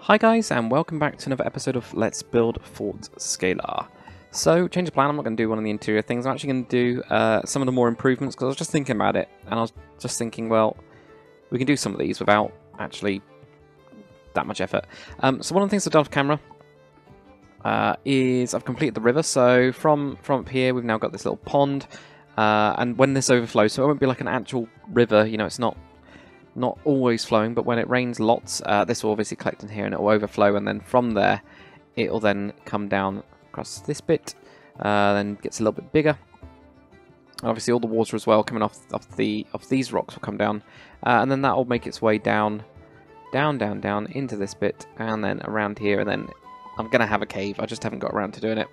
Hi guys, and welcome back to another episode of Let's Build Fort Skalar. So, change of plan, I'm not going to do one of the interior things, I'm actually going to do some of the more improvements, because I was just thinking about it, and I was just thinking, well, we can do some of these without actually that much effort. So one of the things I've done off camera is I've completed the river, so from up here we've now got this little pond, and when this overflows, so it won't be like an actual river, you know, it's not always flowing, but when it rains lots, this will obviously collect in here and it will overflow, and then from there it will then come down across this bit, then gets a little bit bigger. Obviously all the water as well coming off these rocks will come down, and then that will make its way down into this bit, and then around here, and then I'm going to have a cave. I just haven't got around to doing it.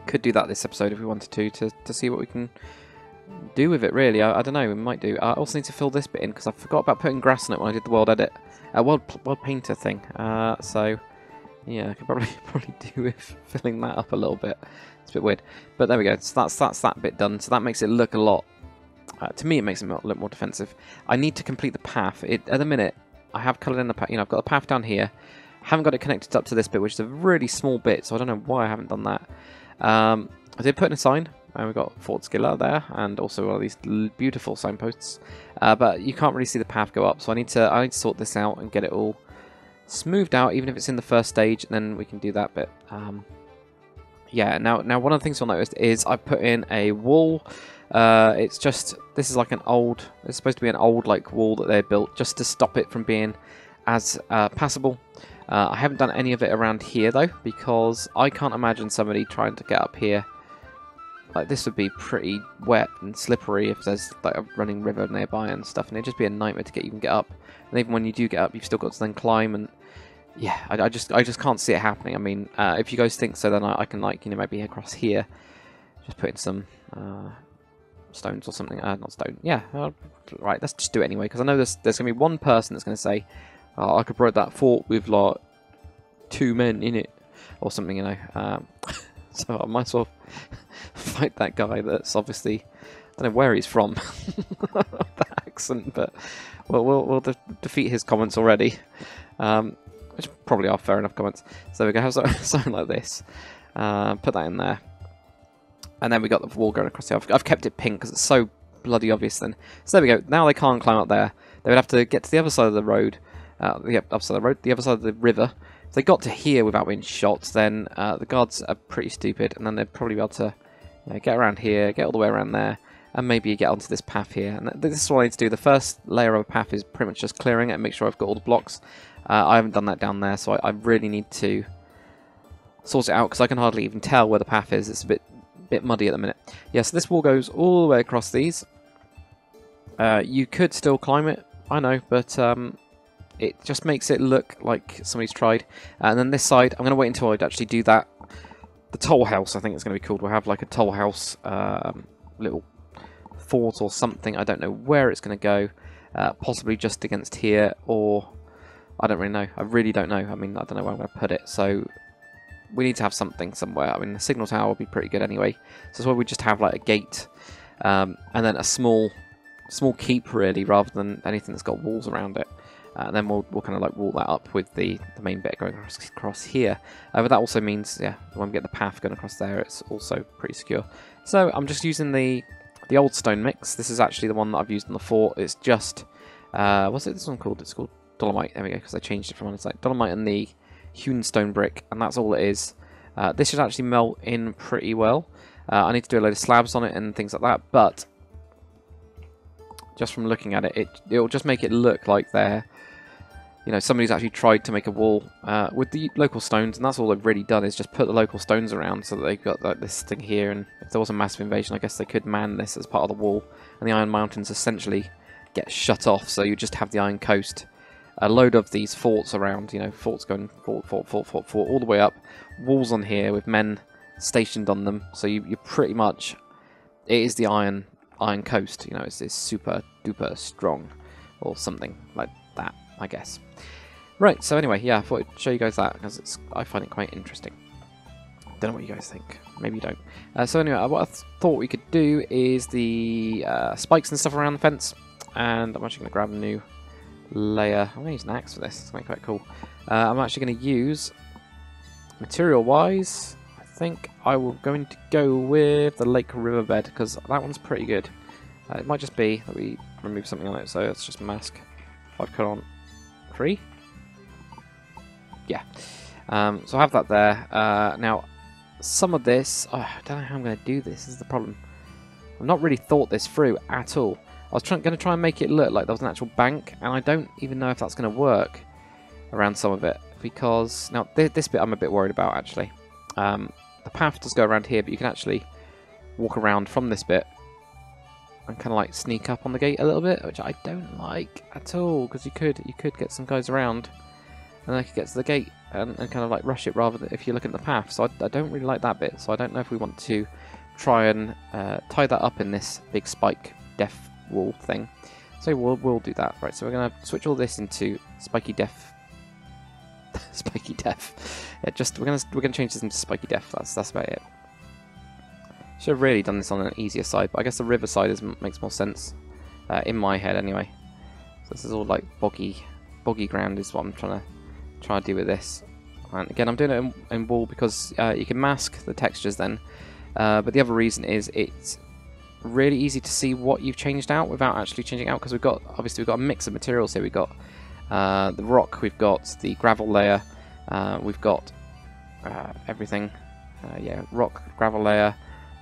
Could do that this episode if we wanted to see what we can do with it, really. I don't know, we might do. I also need to fill this bit in because I forgot about putting grass on it when I did the world edit, world painter thing. So yeah, I could probably do with filling that up a little bit. It's a bit weird, but there we go. So that's that bit done. So that makes it look a lot. To me, it makes it look more defensive. I need to complete the path. At the minute, I have coloured in the path. You know, I've got the path down here. Haven't got it connected up to this bit, which is a really small bit. So I don't know why I haven't done that. I did put in a sign. And we've got Fort Skalar there, and also all these beautiful signposts. But you can't really see the path go up, so I need to sort this out and get it all smoothed out, even if it's in the first stage, and then we can do that bit. Yeah. Now one of the things you'll notice is I put in a wall. It's supposed to be an old like wall that they built just to stop it from being as passable. I haven't done any of it around here though, because I can't imagine somebody trying to get up here. Like, this would be pretty wet and slippery if there's like a running river nearby and stuff, and it'd just be a nightmare to get get up. And even when you do get up, you've still got to then climb, and yeah, I just can't see it happening. I mean, if you guys think so, then I can, like, you know, maybe across here, just put in some stones or something. Not stone. Yeah, right. Let's just do it anyway, because I know there's gonna be one person that's gonna say, "Oh, I could build that fort with like 2 men in it," or something, you know. So I might as well fight that guy that's obviously, I don't know where he's from, that accent, but we'll defeat his comments already, which probably are fair enough comments. So we can have something like this, put that in there, and then we got the wall going across here. I've kept it pink because it's so bloody obvious then. So there we go, now they can't climb up there. They would have to get to the other side of the road, the other side of the river. If they got to here without being shot, then the guards are pretty stupid, and then they'd probably be able to, you know, get around here, get all the way around there, and maybe get onto this path here. And this is what I need to do. The first layer of a path is pretty much just clearing it and make sure I've got all the blocks. I haven't done that down there, so I really need to sort it out, because I can hardly even tell where the path is. It's a bit muddy at the minute. Yeah, so this wall goes all the way across these. You could still climb it, I know, but it just makes it look like somebody's tried. And then this side, I'm going to wait until I actually do that. The toll house, I think it's going to be called. We'll have like a toll house little fort or something. I don't know where it's going to go. Possibly just against here, or I don't really know. I really don't know. I mean, I don't know where I'm going to put it. So we need to have something somewhere. I mean, the signal tower will be pretty good anyway. So that's why we just have like a gate, and then a small keep, really, rather than anything that's got walls around it. And then we'll kind of like wall that up with the main bit going across here. But that also means, yeah, when we get the path going across there, it's also pretty secure. So I'm just using the old stone mix. This is actually the one that I've used in the fort. It's just, what's this one called? It's called Dolomite. There we go, because I changed it from one. It's like Dolomite and the hewn stone brick, and that's all it is. This should actually melt in pretty well. I need to do a load of slabs on it and things like that, but just from looking at it, it'll just make it look like they're, you know, somebody's actually tried to make a wall with the local stones, and that's all they've really done is just put the local stones around so that they've got like this thing here, and if there was a massive invasion, I guess they could man this as part of the wall, and the Iron Mountains essentially get shut off, so you just have the Iron Coast. A load of these forts around, you know, forts going fort, all the way up, walls on here with men stationed on them, so you pretty much, it is the Iron Coast, you know, it's super duper strong, or something like that, I guess. Right, so anyway, yeah, I thought I'd show you guys that, because I find it quite interesting. Don't know what you guys think. Maybe you don't. So anyway, what I thought we could do is the spikes and stuff around the fence, and I'm actually going to grab a new layer. I'm going to use an axe for this. It's going to be quite cool. I'm actually going to use, material-wise, I think I will going to go with the lake riverbed, because that one's pretty good. It might just be that we remove something on it, so let's just mask. If I put on 3. Yeah. So I have that there. Now, some of this, I don't know how I'm going to do this. This is the problem. I've not really thought this through at all. I was going to try and make it look like there was an actual bank, and I don't even know if that's going to work around some of it, because now this bit I'm a bit worried about actually. The path does go around here, but you can actually walk around from this bit and kind of like sneak up on the gate a little bit, which I don't like at all, because you could get some guys around and they could get to the gate and kind of like rush it rather than if you look at the path. So I don't really like that bit. So I don't know if we want to try and tie that up in this big spike death wall thing. So we'll do that. Right, so we're going to switch all this into spiky death. Spiky death. Yeah, just we're gonna change this into spiky death. That's about it. Should have really done this on an easier side, but I guess the river side makes more sense in my head anyway. So this is all like boggy ground is what I'm trying to do with this. And again, I'm doing it in wool because you can mask the textures then. But the other reason is it's really easy to see what you've changed out without actually changing out, because we've got a mix of materials here. We've got the rock, we've got the gravel layer, we've got everything. Yeah, rock, gravel layer,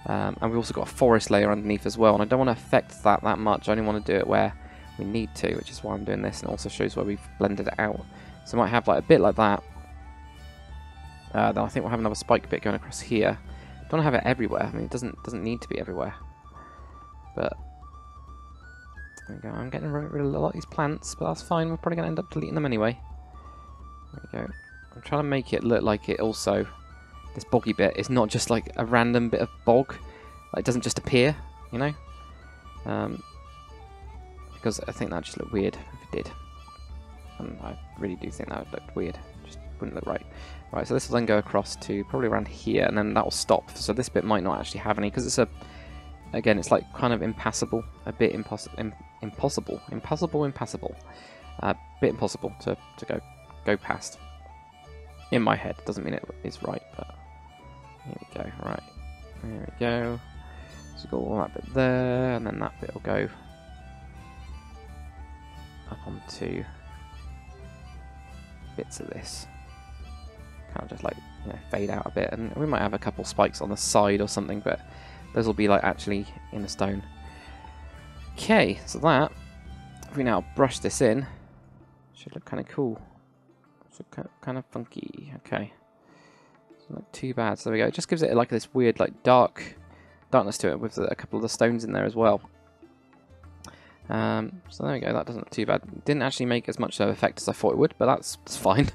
and we've also got a forest layer underneath as well. And I don't want to affect that much. I only want to do it where we need to, which is why I'm doing this, and it also shows where we've blended it out. So I might have like a bit like that. Then I think we'll have another spike bit going across here. Don't want to have it everywhere. I mean, it doesn't need to be everywhere. But there we go. I'm getting rid of a lot of these plants, but that's fine. We're probably going to end up deleting them anyway. There we go. I'm trying to make it look like it also, this boggy bit is not just like a random bit of bog. Like, it doesn't just appear, you know? Because I think that just looked weird if it did. And I really do think that would look weird. Just wouldn't look right. Right, so this will then go across to probably around here, and then that will stop. So this bit might not actually have any, because it's again, it's like kind of impassable, a bit impassable, a bit impossible to go past. In my head, doesn't mean it is right, but here we go. Right, there we go. So we've got all that bit there, and then that bit will go up onto bits of this. Kind of just like, you know, fade out a bit, and we might have a couple spikes on the side or something, but those will be like actually in the stone. Okay, so that, if we now brush this in, should look kind of cool. Should kind of funky. Okay, doesn't look too bad. So there we go. It just gives it like this weird like darkness to it with a couple of the stones in there as well. So there we go. That doesn't look too bad. Didn't actually make as much of an effect as I thought it would, but that's fine.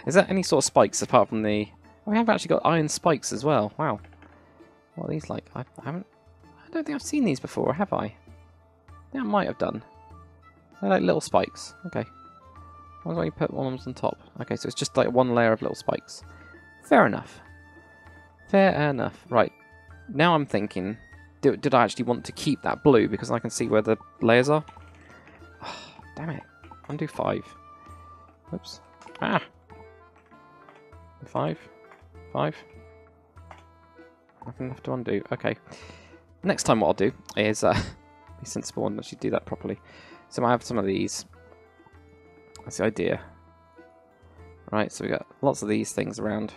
Is there any sort of spikes apart from the? Oh, we have actually got iron spikes as well. Wow. What are these like? I don't think I've seen these before, have I? I think I might have done. They're like little spikes. Okay. Why don't you put one of them on top? Okay, so it's just like one layer of little spikes. Fair enough. Fair enough. Right. Now I'm thinking, did I actually want to keep that blue because I can see where the layers are? Oh, damn it. Undo 5. Whoops. Ah! 5. Nothing left to undo. Okay. Next time what I'll do is be sensible and actually do that properly. So I have some of these. That's the idea. Right, so we got lots of these things around.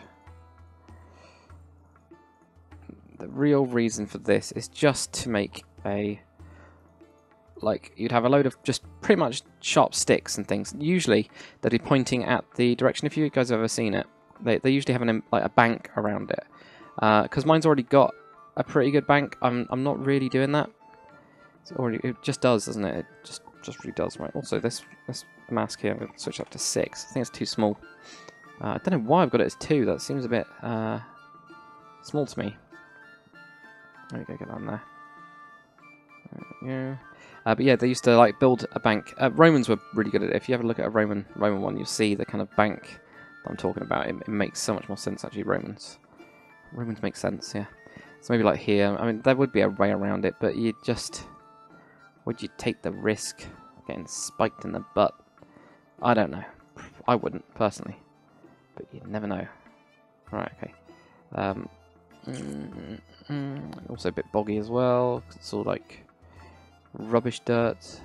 The real reason for this is just to make a... Like, you'd have a load of just pretty much sharp sticks and things. Usually, they'd be pointing at the direction. If you guys have ever seen it, they usually have like a bank around it. Because mine's already got a pretty good bank. I'm not really doing that. It just does, doesn't it? It just really does. Right. Also, this mask here, I'm going to switch up to 6. I think it's too small. I don't know why I've got it as 2. That seems a bit small to me. There we go. Get that on there. There we go. But yeah, they used to like build a bank. Romans were really good at it. If you ever look at a Roman one, you'll see the kind of bank that I'm talking about. It makes so much more sense actually. Romans make sense, yeah. So maybe like here. I mean, there would be a way around it, but you just would you take the risk of getting spiked in the butt? I don't know. I wouldn't, personally. But you never know. Right, okay. Also a bit boggy as well. It's all like rubbish dirt.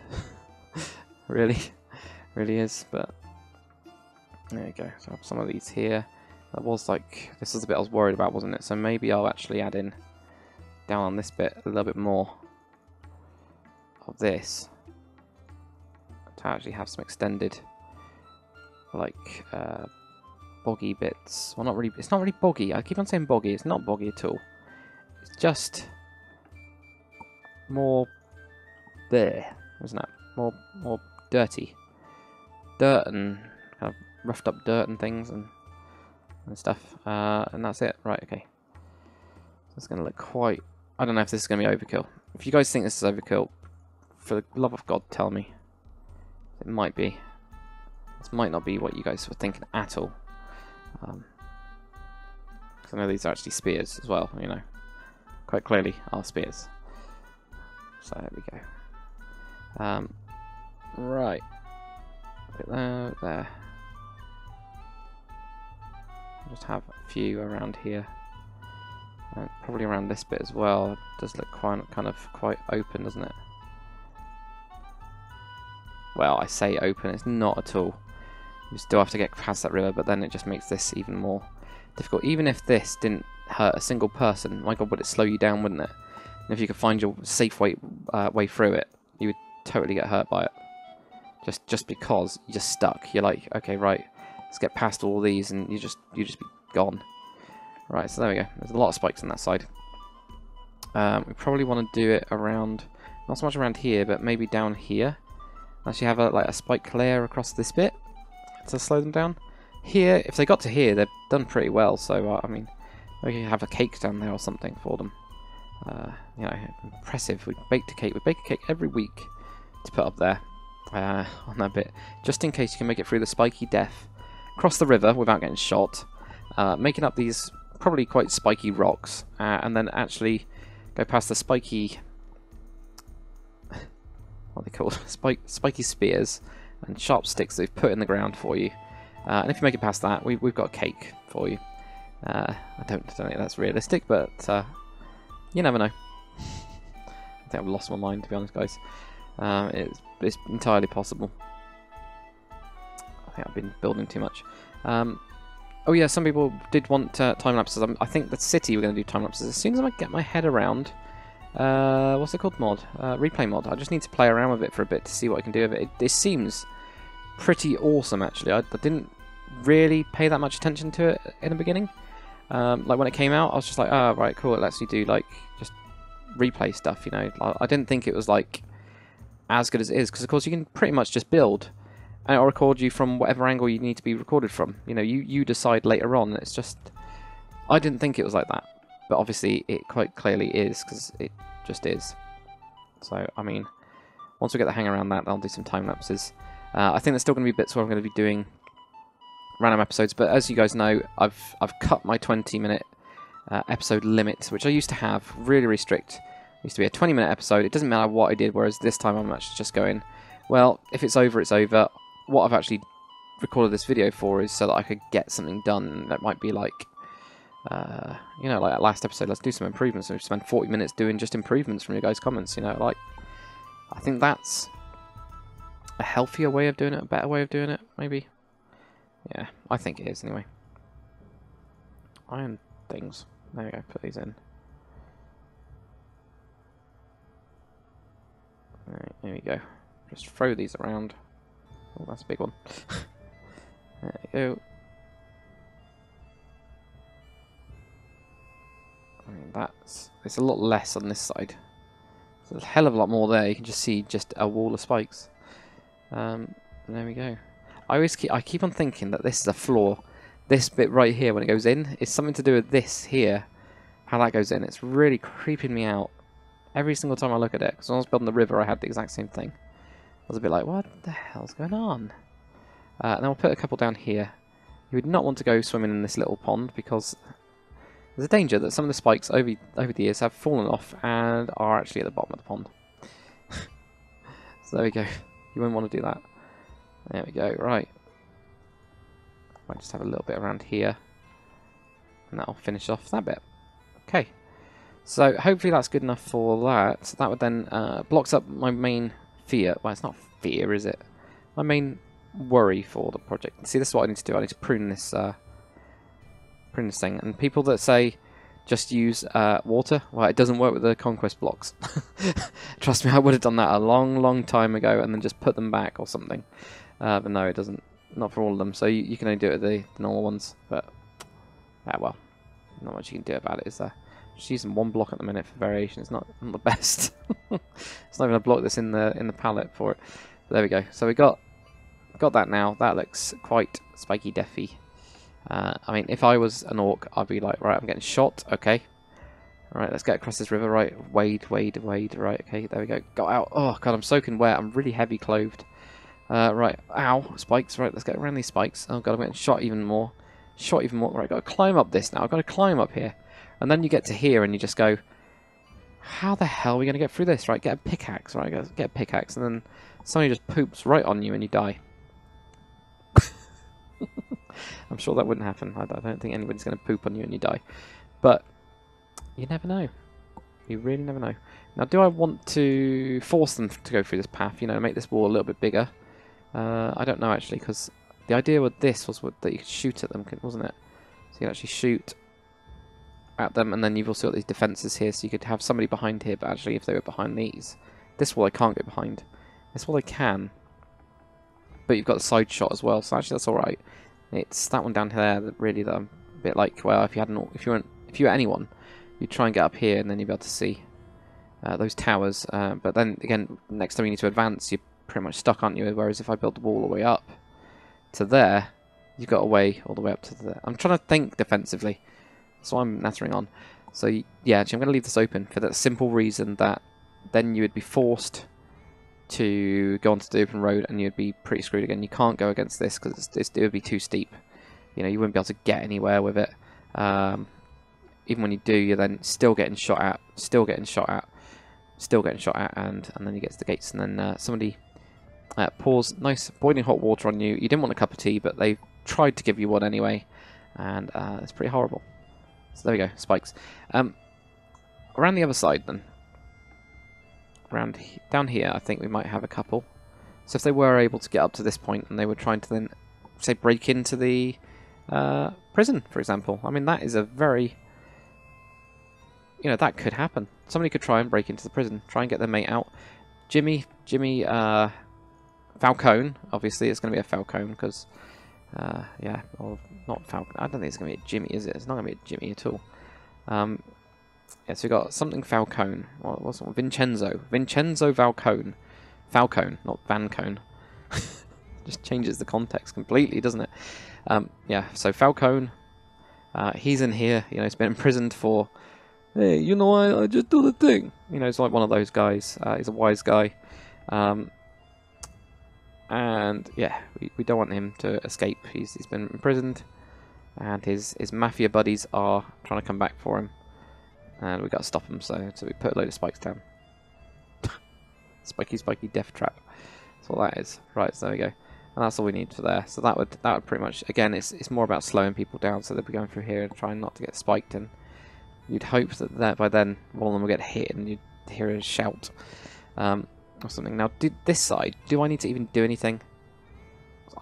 Really. Really is, but there you go. So I have some of these here. That was like, this is the bit I was worried about, wasn't it? So maybe I'll actually add in, down on this bit, a little bit more of this. To actually have some extended, like, boggy bits. Well, not really, it's not really boggy. I keep on saying boggy. It's not boggy at all. It's just more there, isn't it? More dirty. Dirt and kind of roughed up dirt and things and stuff. And that's it. Right, okay. So it's going to look quite... I don't know if this is going to be overkill. If you guys think this is overkill, for the love of God, tell me. It might be. This might not be what you guys were thinking at all. Because I know these are actually spears as well, you know. Quite clearly are spears. So there we go. Right. Bit there, there. Just have a few around here. And probably around this bit as well. It does look quite open, doesn't it? Well, I say open, it's not at all. You still have to get past that river, but then it just makes this even more difficult. Even if this didn't hurt a single person, my God, would it slow you down, wouldn't it? And if you could find your safe way through it, you would totally get hurt by it. Just because you're just stuck. You're like, okay, right, let's get past all these, and you just be gone. Right, so there we go. There's a lot of spikes on that side. We probably want to do it around, not so much around here, but maybe down here. Actually have a spike layer across this bit to slow them down. Here, if they got to here, they've done pretty well. So I mean, maybe have a cake down there or something for them. You know, impressive. We bake a cake every week to put up there on that bit, just in case you can make it through the spiky death, cross the river without getting shot, making up these probably quite spiky rocks, and then actually go past the spiky, what are they called? Spiky spears and sharp sticks they've put in the ground for you. And if you make it past that, we've got a cake for you. I don't think that's realistic, but you never know. I think I've lost my mind, to be honest, guys. It's entirely possible. I think I've been building too much. Oh yeah, some people did want time lapses. I think the city we're going to do time lapses as soon as I get my head around. What's it called? Mod? Replay mod. I just need to play around with it for a bit to see what I can do with it. It seems pretty awesome, actually. I didn't really pay that much attention to it in the beginning. Like when it came out, I was just like, oh, right, cool. It lets you do like just replay stuff, you know. I didn't think it was like as good as it is, because of course you can pretty much just build and it'll record you from whatever angle you need to be recorded from. You know, you decide later on. It's just, I didn't think it was like that, but obviously it quite clearly is, because it just is. So I mean, once we get the hang around that, I'll do some time lapses. I think there's still going to be bits where I'm going to be doing random episodes, but as you guys know, I've cut my 20-minute episode limit, which I used to have really strict. It used to be a 20-minute episode. It doesn't matter what I did, whereas this time I'm actually just going, well, if it's over, it's over. What I've actually recorded this video for is so that I could get something done. That might be like, you know, like that last episode, let's do some improvements. So we spend 40 minutes doing just improvements from your guys' comments, you know, like, I think that's a healthier way of doing it, a better way of doing it, maybe. Yeah, I think it is, anyway. Iron things. There we go, put these in. Alright, there we go. Just throw these around. Oh, that's a big one. There we go. I mean, it's a lot less on this side. There's a hell of a lot more there. You can just see just a wall of spikes. There we go. I keep on thinking that this is a flaw. This bit right here, when it goes in, is something to do with this here. How that goes in. It's really creeping me out every single time I look at it. Because when I was building the river, I had the exact same thing. I was a bit like, what the hell's going on? Then we'll put a couple down here. You would not want to go swimming in this little pond, because there's a danger that some of the spikes over the years have fallen off and are actually at the bottom of the pond. So there we go. You won't want to do that. There we go. Right. Might just have a little bit around here. And that'll finish off that bit. Okay. So hopefully that's good enough for that. So that would then blocks up my main fear. Well, it's not fear, is it? My main worry for the project. See, this is what I need to do. I need to prune this thing. And people that say just use water, well, it doesn't work with the conquest blocks. Trust me, I would have done that a long time ago and then just put them back or something. But no, it doesn't. Not for all of them. So you can only do it with the normal ones. But well, not much you can do about it, is there? Just using one block at the minute for variation. It's not the best. It's not even a block that's in the palette for it. But there we go. So we got that now. That looks quite spiky deathy. I mean, if I was an orc, I'd be like, right, I'm getting shot. Okay. Alright, let's get across this river. Right, wade. Right, okay, there we go. Got out. Oh, God, I'm soaking wet. I'm really heavy clothed. Right, ow, spikes. Right, let's get around these spikes. Oh, God, I'm getting shot even more. Right, got to climb up this now. I've got to climb up here. And then you get to here and you just go, how the hell are we going to get through this? Right, get a pickaxe. Right, get a pickaxe. And then somebody just poops right on you and you die. I'm sure that wouldn't happen. I don't think anybody's going to poop on you and you die. But you never know. You really never know. Now, do I want to force them to go through this path? You know, make this wall a little bit bigger? I don't know, actually, because the idea with this was that you could shoot at them, wasn't it? So you can actually shoot at them, and then you've also got these defences here, so you could have somebody behind here, but actually if they were behind these, this wall I can't go behind. This wall I can, but you've got the side shot as well, so actually that's alright. It's that one down here that really that I'm a bit like, well, if you were anyone, you'd try and get up here, and then you'd be able to see those towers, but then again, next time you need to advance, you're pretty much stuck, aren't you? Whereas if I build the wall all the way up to there, you've got a way all the way up to there. I'm trying to think defensively. That's what I'm nattering on. So, yeah, actually, I'm going to leave this open for that simple reason that then you would be forced to go onto the open road and you'd be pretty screwed again. You can't go against this because it would be too steep. You know, you wouldn't be able to get anywhere with it. Even when you do, you're then still getting shot at, and then you get to the gates, and then somebody pours nice boiling hot water on you. You didn't want a cup of tea, but they tried to give you one anyway, and it's pretty horrible. So there we go, spikes. Around the other side then. Down here, I think we might have a couple. So if they were able to get up to this point and they were trying to then, say, break into the prison, for example. I mean, that is a very... You know, that could happen. Somebody could try and break into the prison, try and get their mate out. Jimmy Falcone, obviously it's going to be a Falcone, because... yeah, or not Falcon. I don't think it's going to be a Jimmy, is it? It's not going to be a Jimmy at all. Yeah, so we got something Falcone. What's it? Vincenzo Falcone. Falcone, not Vancone. Just changes the context completely, doesn't it? Yeah, so Falcone. He's in here. You know, he's been imprisoned for. Hey, you know, I just do the thing. You know, he's like one of those guys. He's a wise guy. And yeah, we don't want him to escape. He's been imprisoned, and his mafia buddies are trying to come back for him, and we got to stop him. So we put a load of spikes down. Spiky death trap. That's what that is. Right, so there we go, and that's all we need for there. So that would pretty much, again, it's more about slowing people down, so they'll be going through here and trying not to get spiked. And you'd hope that by then one of them will get hit, and you'd hear a shout. Or something. Now, this side, do I need to even do anything?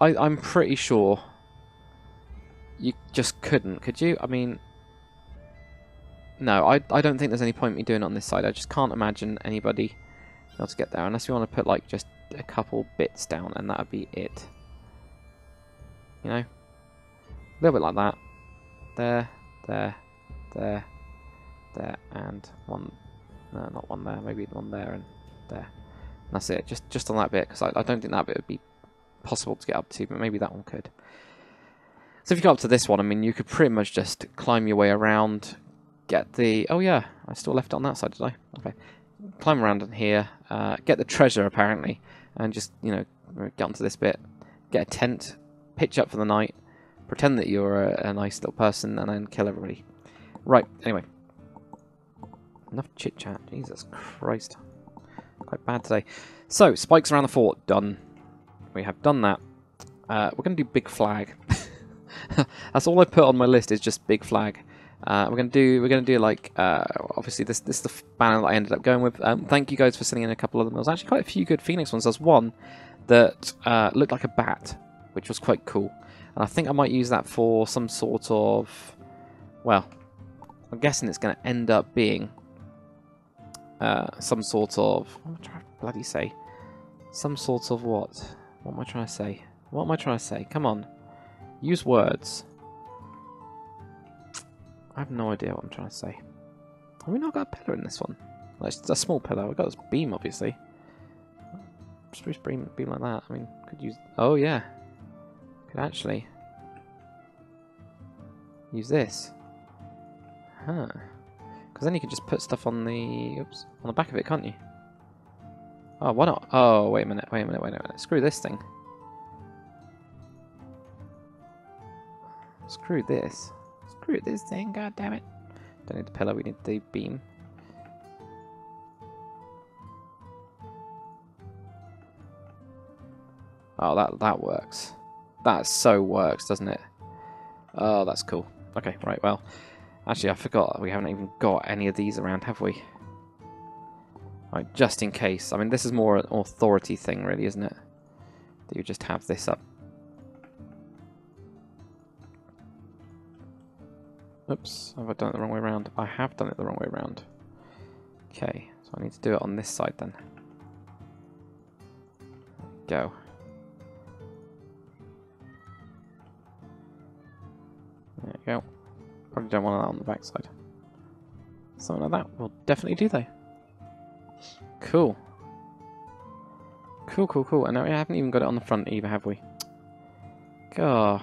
I'm pretty sure you just couldn't, could you? I mean, no, I don't think there's any point in me doing it on this side. I just can't imagine anybody able to get there, unless we want to put, like, just a couple bits down, and that would be it. You know? A little bit like that. There, and one... No, not one there. Maybe one there and there. That's it, just on that bit, because I don't think that bit would be possible to get up to, but maybe that one could. So if you got up to this one, I mean, you could pretty much just climb your way around, get the... Oh yeah, I still left it on that side, did I? Okay. Climb around in here, get the treasure, apparently, and just, you know, get onto this bit, get a tent, pitch up for the night, pretend that you're a nice little person, and then kill everybody. Right, anyway. Enough chit-chat, Jesus Christ. Quite bad today. So, spikes around the fort, done. We have done that. We're going to do big flag. That's all I put on my list is just big flag. We're gonna do like obviously this is the banner that I ended up going with. Thank you guys for sending in a couple of them. There was actually quite a few good Phoenix ones. There's one that looked like a bat, which was quite cool, and I think I might use that for some sort of, well, I'm guessing it's going to end up being some sort of, what am I trying to bloody say? Some sort of what? What am I trying to say? What am I trying to say? Come on. Use words. I have no idea what I'm trying to say. Have we not got a pillar in this one? Well, it's a small pillar. We've got this beam, obviously. Spruce beam like that. I mean, could use... Oh, yeah. Could actually use this. Huh. Because then you could just put stuff on the... Oops. On the back of it, can't you? Oh, why not? Oh, wait a minute. Screw this thing. Screw this. Screw this thing, god damn it. Don't need the pillar, we need the beam. Oh, that works. That so works, doesn't it? Oh, that's cool. Okay, right, well. Actually, I forgot we haven't even got any of these around, have we? Right, just in case. I mean, this is more an authority thing, really, isn't it? That you just have this up. Oops, have I done it the wrong way around? I have done it the wrong way around. Okay, so I need to do it on this side then. Go. There you go. Probably don't want that on the back side. Something like that will definitely do though. Cool. Cool. And now we haven't even got it on the front either, have we? God.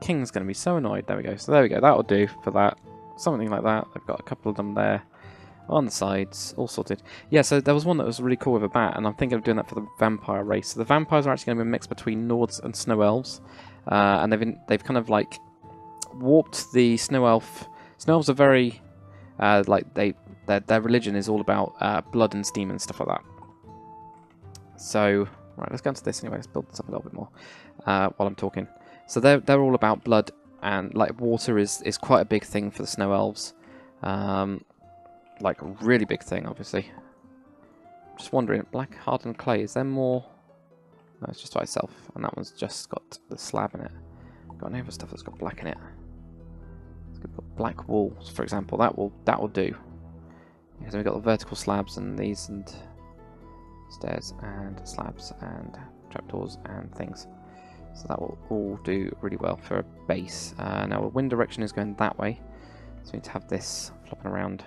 King's going to be so annoyed. There we go. So there we go. That'll do for that. Something like that. They've got a couple of them there. On the sides. All sorted. Yeah, so there was one that was really cool with a bat, and I'm thinking of doing that for the vampire race. So the vampires are actually going to be a mix between Nords and Snow Elves. And they've kind of like warped the Snow Elf. Snow Elves are very... like their religion is all about blood and steam and stuff like that. So, right, let's go into this anyway. Let's build this up a little bit more while I'm talking. So they're all about blood, and like water is quite a big thing for the Snow Elves. Like a really big thing, obviously. Just wondering, black hardened clay, is there more? No, it's just by itself, and that one's just got the slab in it. Got any other stuff that's got black in it? It's got black walls, for example. That will do. Yeah, so we've got the vertical slabs and these and stairs and slabs and trapdoors and things. So that will all do really well for a base. Now the wind direction is going that way, so we need to have this flopping around.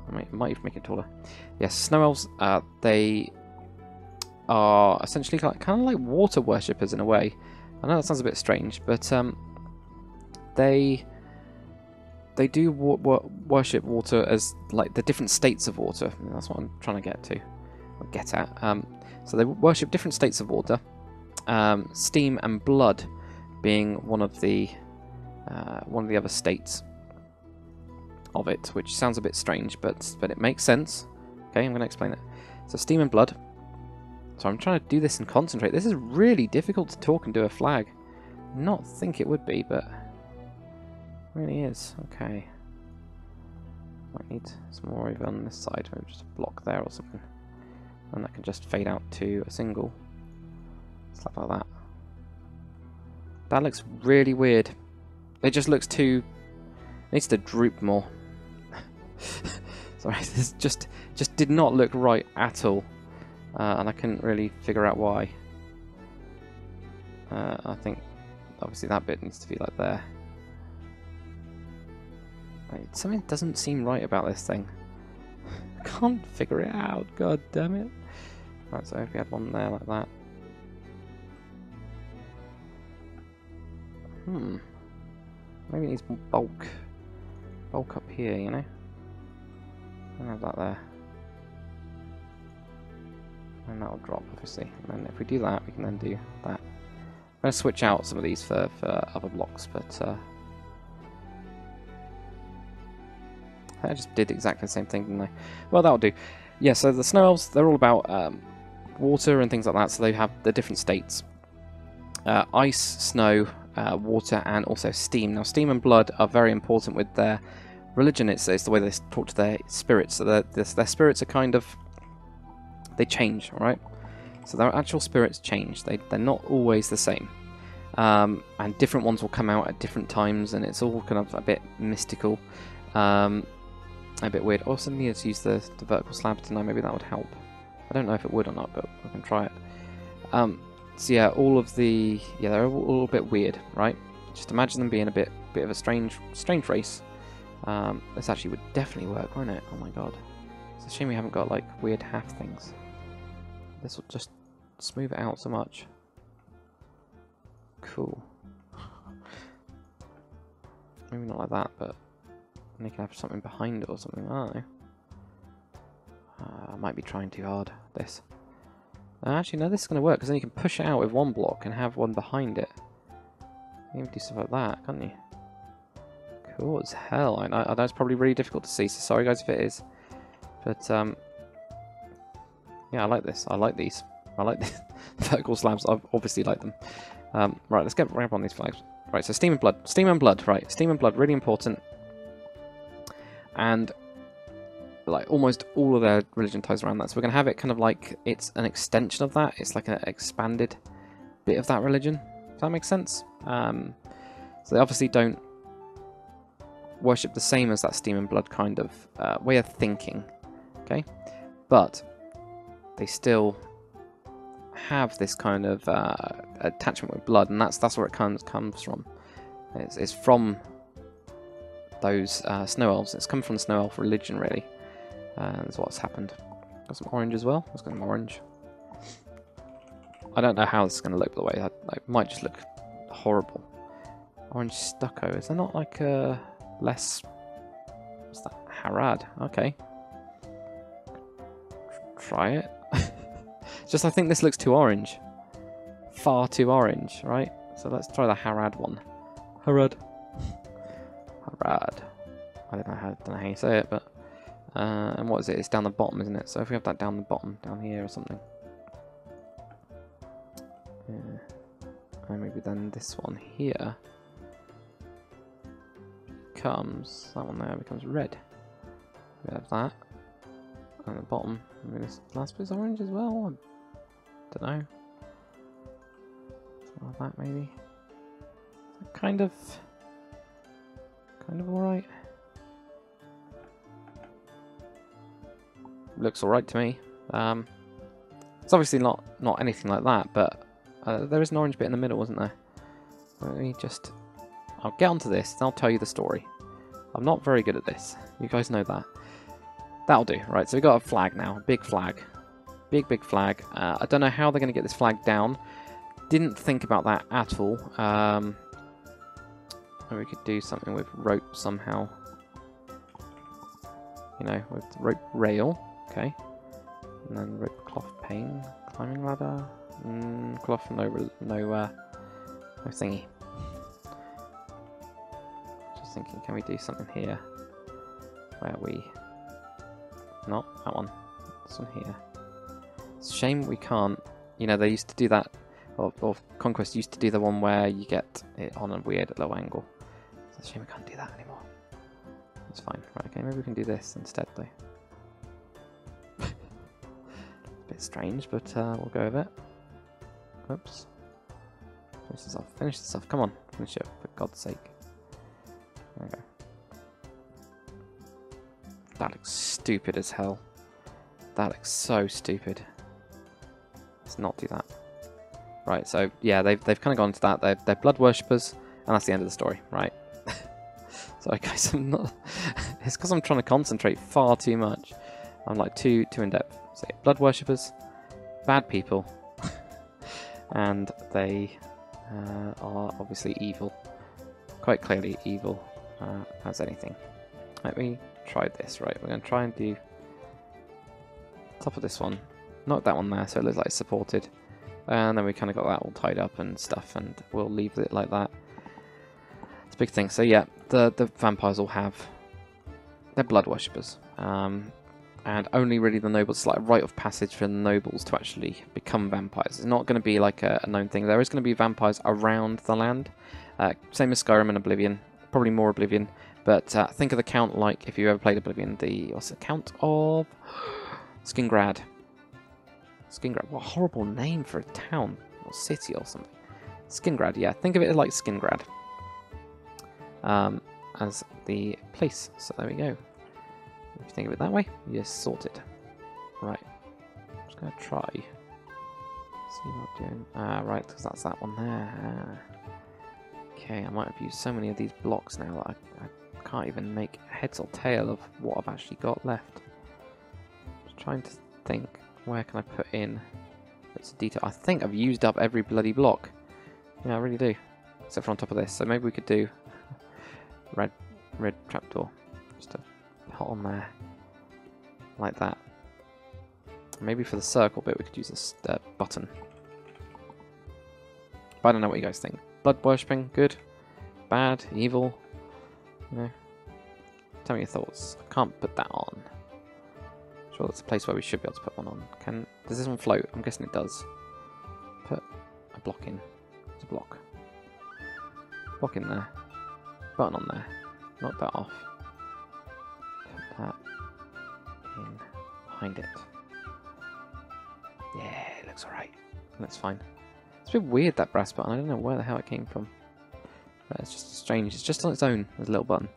I might even make it taller. Yes, Snow Elves, they are essentially kind of like water worshippers in a way. I know that sounds a bit strange, but they do worship water as like the different states of water. That's what I'm trying to get at. So they worship different states of water. Steam and blood being one of the other states of it, which sounds a bit strange, but it makes sense. Okay, I'm going to explain it. So steam and blood. So I'm trying to do this and concentrate. This is really difficult to talk and do a flag. Not think it would be, but it really is. Okay. Might need some more over on this side. Maybe just a block there or something, and that can just fade out to a single. Stuff like that. That looks really weird. It just looks too... It needs to droop more. Sorry, this just did not look right at all. And I couldn't really figure out why. I think obviously that bit needs to be like there. Right, something doesn't seem right about this thing. Can't figure it out, god damn it. Right, so if we had one there like that. Maybe it needs more bulk. Bulk up here, you know? I'll have that there. And that'll drop, obviously. And then if we do that, we can then do that. I'm going to switch out some of these for other blocks, but... I just did exactly the same thing, didn't I? Well, that'll do. Yeah, so the Snow Elves, they're all about water and things like that, so they have the different states. ice, snow, water, and also steam. Now, steam and blood are very important with their religion. It's the way they talk to their spirits. So their spirits are kind of, they change, right? So their actual spirits change. They're not always the same. And different ones will come out at different times, and it's all kind of a bit mystical, a bit weird. Also need to use the vertical slabs tonight. Maybe that would help. I don't know if it would or not, but I can try it. So yeah, all of the they're all a bit weird, right? Just imagine them being a bit of a strange race. This actually would definitely work, won't it? Oh my god, it's a shame we haven't got like weird half things. This will just smooth it out so much. Cool. Maybe not like that, but you can have something behind it or something. I don't know. I might be trying too hard. This. Actually, no, this is going to work because then you can push it out with one block and have one behind it. You can do stuff like that, can't you? Cool as hell. I know it's probably really difficult to see, so sorry guys if it is. But yeah, I like this. I like these. I like the vertical slabs. I obviously like them. Right, let's grab on these flags. Right, so steam and blood. Steam and blood, right. Steam and blood, really important. And like almost all of their religion ties around that. So we're going to have it kind of like it's an extension of that. It's like an expanded bit of that religion. Does that make sense? So they obviously don't worship the same as that steam and blood kind of way of thinking. Okay? But they still have this kind of attachment with blood, and that's where it comes from. It's from those snow elves. It's come from the snow elf religion, really. That's what's happened. Got some orange as well. Let's get some orange. I don't know how this is going to look, by the way. It might just look horrible. Orange stucco. Is there not like a less... What's that? Harad. Okay. Try it. Just I think this looks too orange. Far too orange, right? So let's try the Harad one. Harad. Harad. I don't know how you say it, but... and what is it? It's down the bottom, isn't it? So if we have that down the bottom, down here or something. Yeah. And maybe then this one here becomes, that one there becomes red. We have that. And the bottom, maybe this last bit's orange as well? I don't know. Something like that maybe. Kind of alright. Looks alright to me. It's obviously not anything like that, but there is an orange bit in the middle, wasn't there? Let me just... I'll get onto this, and I'll tell you the story. I'm not very good at this. You guys know that. That'll do. Right, so we've got a flag now. A big flag. Big flag. I don't know how they're going to get this flag down. Didn't think about that at all. Maybe we could do something with rope somehow. You know, with rope rail. Okay. And then rope cloth pane. Climbing ladder. Cloth, no thingy. Just thinking, can we do something here? Where we... Not that one. This one here. It's a shame we can't... You know, they used to do that... Or Conquest used to do the one where you get it on a weird low angle. It's a shame we can't do that anymore. That's fine. Right, okay, maybe we can do this instead, though. Bit strange, but we'll go with it. Oops. Finish this off. Finish this off. Come on. Finish it, for God's sake. There we go. That looks stupid as hell. That looks so stupid. Let's not do that. Right, so yeah, they've kind of gone to that. They're blood worshippers, and that's the end of the story, right? Sorry guys, I'm not... It's because I'm trying to concentrate far too much. I'm like too in depth. So yeah, blood worshippers, bad people, and they are obviously evil. Quite clearly evil as anything. Let me try this, right? We're going to try and do top of this one. Knock that one there so it looks like it's supported. And then we kind of got that all tied up and stuff, and we'll leave it like that. It's a big thing. So yeah, the vampires all have... They're blood worshippers. And and only really the nobles. It's like a rite of passage for the nobles to actually become vampires. It's not going to be like a known thing. There is going to be vampires around the land, same as Skyrim and Oblivion, probably more Oblivion. But think of the count like if you ever played Oblivion. What's the count of Skingrad? Skingrad. What a horrible name for a town or city or something. Skingrad. Yeah, think of it like Skingrad as the place. So there we go. If you think of it that way, you're sorted. Right. I'm just going to try. See what I'm doing. Right, because that's that one there. Okay, I might have used so many of these blocks now that I can't even make heads or tail of what I've actually got left. Just trying to think, where can I put in bits of detail? I think I've used up every bloody block. Yeah, I really do. Except for on top of this. So maybe we could do red trapdoor. Just to put on there. Like that. Maybe for the circle bit we could use this button. But I don't know what you guys think. Blood worshipping, good, bad, evil. You know, tell me your thoughts. I can't put that on. Sure, that's a place where we should be able to put one on. Does this one float? I'm guessing it does. Put a block in. There's a block. Block in there. Button on there. Knock that off. Put that in behind it. Yeah, it looks alright. That's fine. It's a bit weird, that brass button. I don't know where the hell it came from. But it's just strange. It's just on its own as a little button.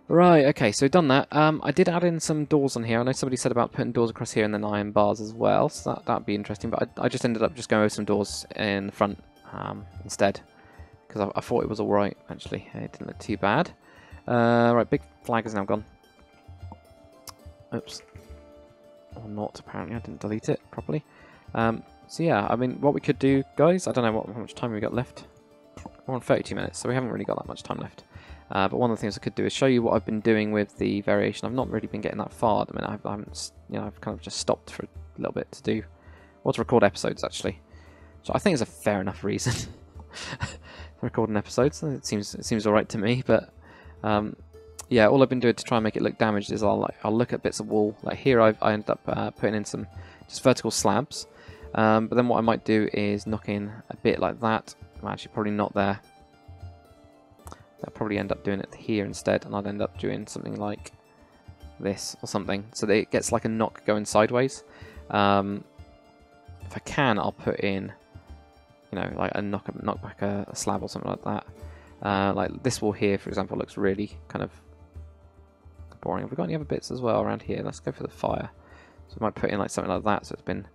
Right, okay, so we've done that. I did add in some doors on here. I know somebody said about putting doors across here and then iron bars as well. So that'd be interesting. But I just ended up just going with some doors in the front instead. Because I thought it was alright, actually. It didn't look too bad. Right, big flag is now gone. Oops. Or not, apparently. I didn't delete it properly. So yeah, I mean, what we could do, guys, I don't know how much time we've got left. We're on 32 minutes, so we haven't really got that much time left. But one of the things I could do is show you what I've been doing with the variation. I've not really been getting that far at the minute. I haven't, you know, I've kind of just stopped for a little bit to do, well, to record episodes actually. So I think it's a fair enough reason for recording episodes. It seems all right to me. But yeah, all I've been doing to try and make it look damaged is I'll look at bits of wall. Like here, I ended up putting in some just vertical slabs. But then what I might do is knock in a bit like that. Well, actually, probably not there. I'll probably end up doing it here instead, and I'd end up doing something like this or something, so that it gets like a knock going sideways. If I can, I'll put in, you know, like a knock back a slab or something like that. Like this wall here, for example, looks really kind of boring. Have we got any other bits as well around here? Let's go for the fire. So I might put in like something like that, so it's been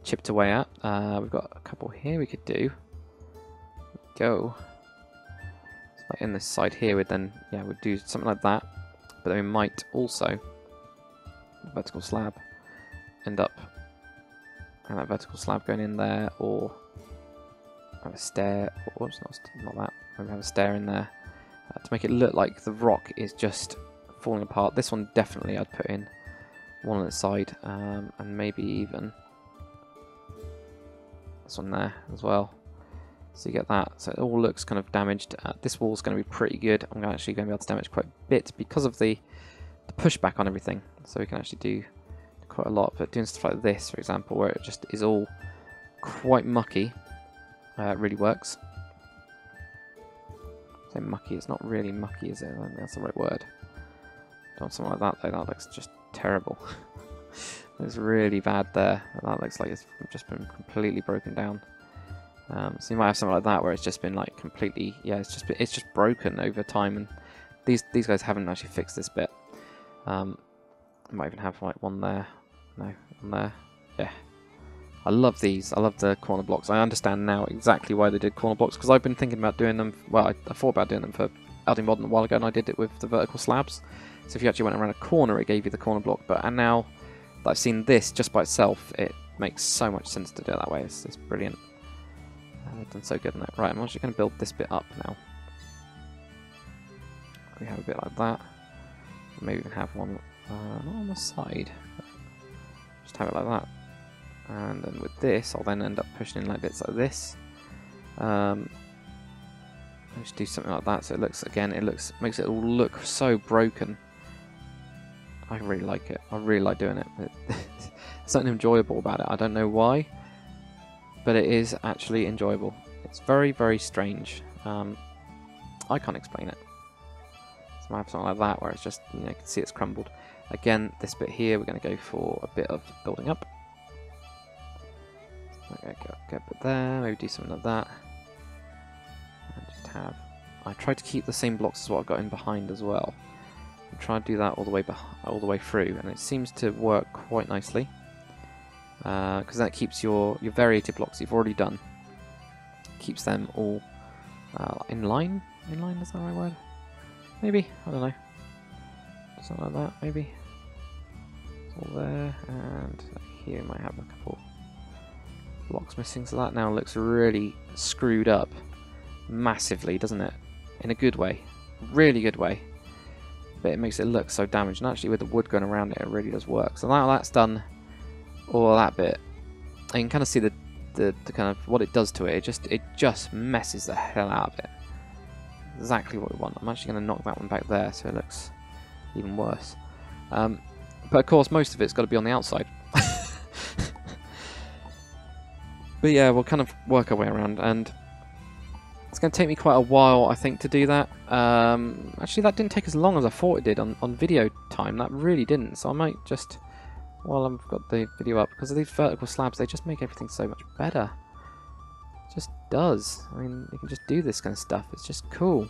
chipped away at. We've got a couple here we could do. Go. So like in this side here, we'd then, yeah, we'd do something like that. But then we might also, vertical slab, end up, and that vertical slab going in there, or have a stair, or oops, not that, maybe have a stair in there, to make it look like the rock is just falling apart. This one definitely I'd put in one on its side, and maybe even this one there as well. So you get that. So it all looks kind of damaged. This wall's going to be pretty good. I'm actually going to be able to damage quite a bit because of the pushback on everything. So we can actually do quite a lot. But doing stuff like this, for example, where it just is all quite mucky, really works. Say mucky, it's not really mucky, is it? I don't think that's the right word. Doing something like that, though, that looks just terrible. It's really bad there. That looks like it's just been completely broken down. So you might have something like that where it's just been like completely, yeah, it's just broken over time, and these guys haven't actually fixed this bit. I might even have like one there, no, one there, yeah. I love these. I love the corner blocks. I understand now exactly why they did corner blocks, because I've been thinking about doing them. Well, I thought about doing them for Elden Modern a while ago, and I did it with the vertical slabs. So if you actually went around a corner, it gave you the corner block. And now that I've seen this just by itself, it makes so much sense to do it that way. It's brilliant. I've done so good on it. Right, I'm actually going to build this bit up now. We have a bit like that. Maybe even have one not on the side, but just have it like that. And then with this, I'll then end up pushing in like bits like this. Just do something like that, so it looks, again, makes it all look so broken. I really like it. I really like doing it. There's something enjoyable about it. I don't know why, but it is actually enjoyable. It's very, very strange. I can't explain it. So I have something like that where it's just, you know, you can see it's crumbled. Again, this bit here, we're going to go for a bit of building up. Okay, go a bit there, maybe do something like that. And just have... I try to keep the same blocks as what I've got in behind as well. And try and do that all the way through, and it seems to work quite nicely. Because that keeps your variated blocks you've already done. Keeps them all in line. In line, is that the right word? Maybe, I don't know. Something like that, maybe. It's all there, and here might have a couple blocks missing, so that now looks really screwed up massively, doesn't it? In a good way. Really good way. But it makes it look so damaged, and actually with the wood going around it, it really does work. So now that's done all that bit, and you can kind of see the kind of what it does to it. It just messes the hell out of it. Exactly what we want. I'm actually going to knock that one back there so it looks even worse. But of course, most of it's got to be on the outside. But yeah, we'll kind of work our way around, and it's going to take me quite a while, I think, to do that. Actually, that didn't take as long as I thought it did on video time. That really didn't. So I might just, while I've got the video up, because of these vertical slabs, they just make everything so much better. Just does. I mean, you can just do this kind of stuff. It's just cool.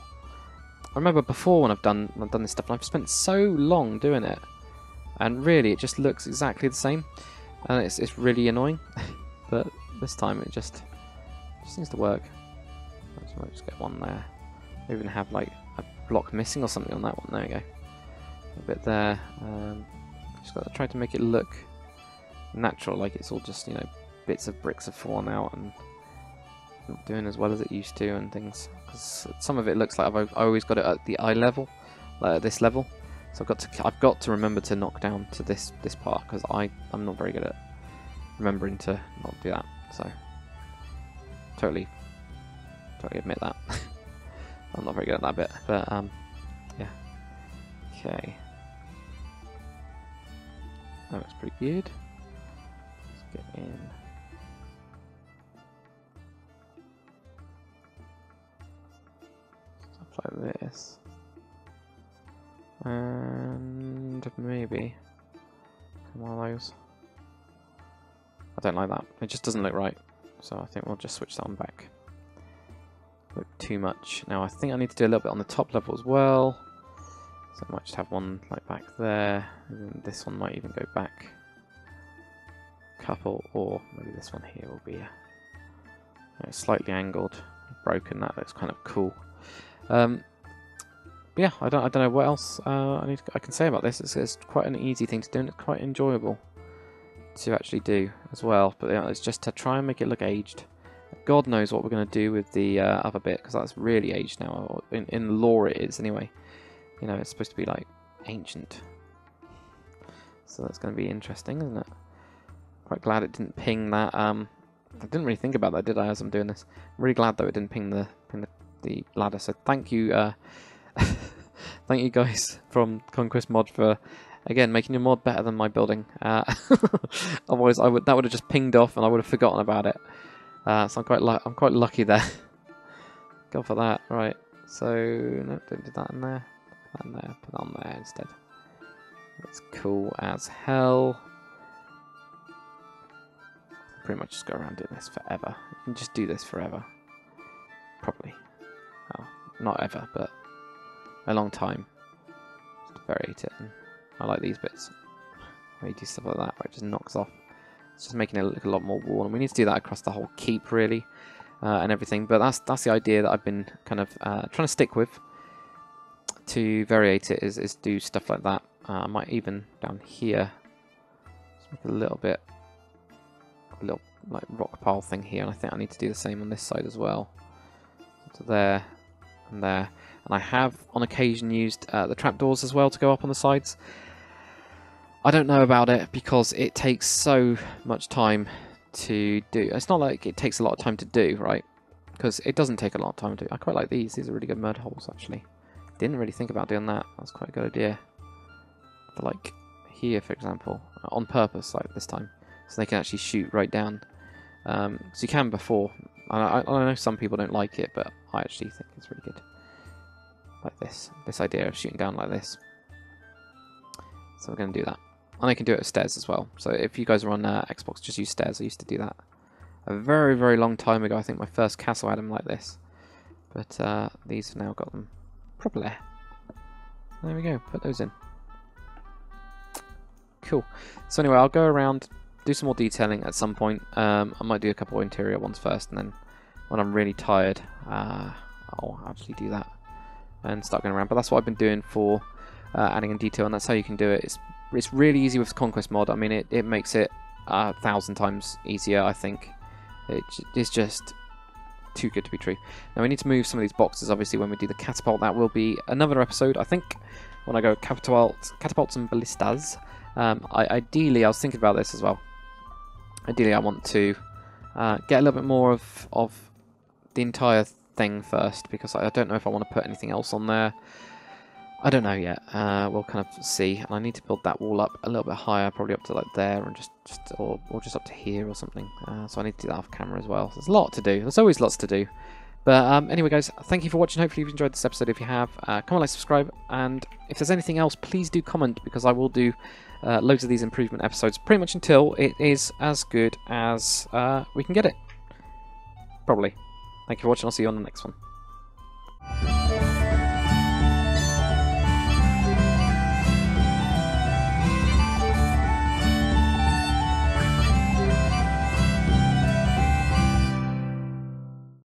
I remember before when I've done this stuff, and I've spent so long doing it, and really it just looks exactly the same, and it's really annoying. But this time it just seems to work. So I'll just get one there. Maybe even have like a block missing or something on that one. There we go. A bit there. Just got to try to make it look natural, like it's all just, you know, bits of bricks have fallen out and not doing as well as it used to and things, because some of it looks like I've always got it at the eye level, like at this level, so I've got to remember to knock down to this part, because I'm not very good at remembering to not do that, so totally admit that. I'm not very good at that bit, but yeah, okay, that looks pretty good. Let's get in. Like this, and maybe one of those. I don't like that. It just doesn't look right, so I think we'll just switch that one back. Look too much. Now I think I need to do a little bit on the top level as well, so I might just have one like back there, and this one might even go back a couple, or maybe this one here will be slightly angled, broken. That looks kind of cool. But yeah, I don't know what else I can say about this. It's quite an easy thing to do, and it's quite enjoyable to actually do as well. But yeah, it's just to try and make it look aged. God knows what we're going to do with the other bit, because that's really aged now. In lore it is anyway. You know, it's supposed to be like ancient. So that's going to be interesting, isn't it? Quite glad it didn't ping that. I didn't really think about that, did I, as I'm doing this? I'm really glad though it didn't ping the ladder. So thank you, thank you guys from Conquest Mod for again making your mod better than my building. Otherwise, that would have just pinged off, and I would have forgotten about it. So I'm quite lucky there. Go for that, right? So no, don't do that in there. Put that in there. Put that on there instead. That's cool as hell. Pretty much just go around doing this forever. You can just do this forever, probably. Well, not ever, but a long time. Just variate it. And I like these bits. Where you do stuff like that, where it just knocks off. It's just making it look a lot more worn. We need to do that across the whole keep, really, and everything. But that's the idea that I've been kind of trying to stick with. To variate it is do stuff like that. I might even down here just make a little like rock pile thing here, and I think I need to do the same on this side as well. So there. And there, and I have on occasion used the trapdoors as well to go up on the sides. I don't know about it because it takes so much time to do. It's not like it takes a lot of time to do, right? Because it doesn't take a lot of time to do. I quite like these. These are really good mud holes, actually. Didn't really think about doing that. That's quite a good idea. For like here, for example, on purpose, like this time, so they can actually shoot right down. So you can before. I know some people don't like it, but I actually think it's really good. Like this idea of shooting down like this. So we're going to do that. And I can do it with stairs as well. So if you guys are on Xbox, just use stairs. I used to do that a very, very long time ago. I think my first castle had them like this. But these have now got them properly. There we go. Put those in. Cool. So anyway, I'll go around, do some more detailing at some point. I might do a couple of interior ones first, and then when I'm really tired, I'll actually do that and start going around. But that's what I've been doing for adding in detail, and that's how you can do it. It's really easy with Conquest mod. I mean, it makes it 1,000 times easier, I think. It's just too good to be true. Now we need to move some of these boxes, obviously, when we do the catapult. That will be another episode, I think, when I go catapults and ballistas. Ideally, I was thinking about this as well. Ideally, I want to get a little bit more of the entire thing first, because I don't know if I want to put anything else on there. I don't know yet. We'll kind of see. And I need to build that wall up a little bit higher, probably up to like there, and or just up to here or something. So I need to do that off camera as well. So there's a lot to do. There's always lots to do. But anyway, guys, thank you for watching. Hopefully you've enjoyed this episode. If you have, comment, like, subscribe, and if there's anything else, please do comment, because I will do loads of these improvement episodes pretty much until it is as good as we can get it. Probably. Thank you for watching. I'll see you on the next one.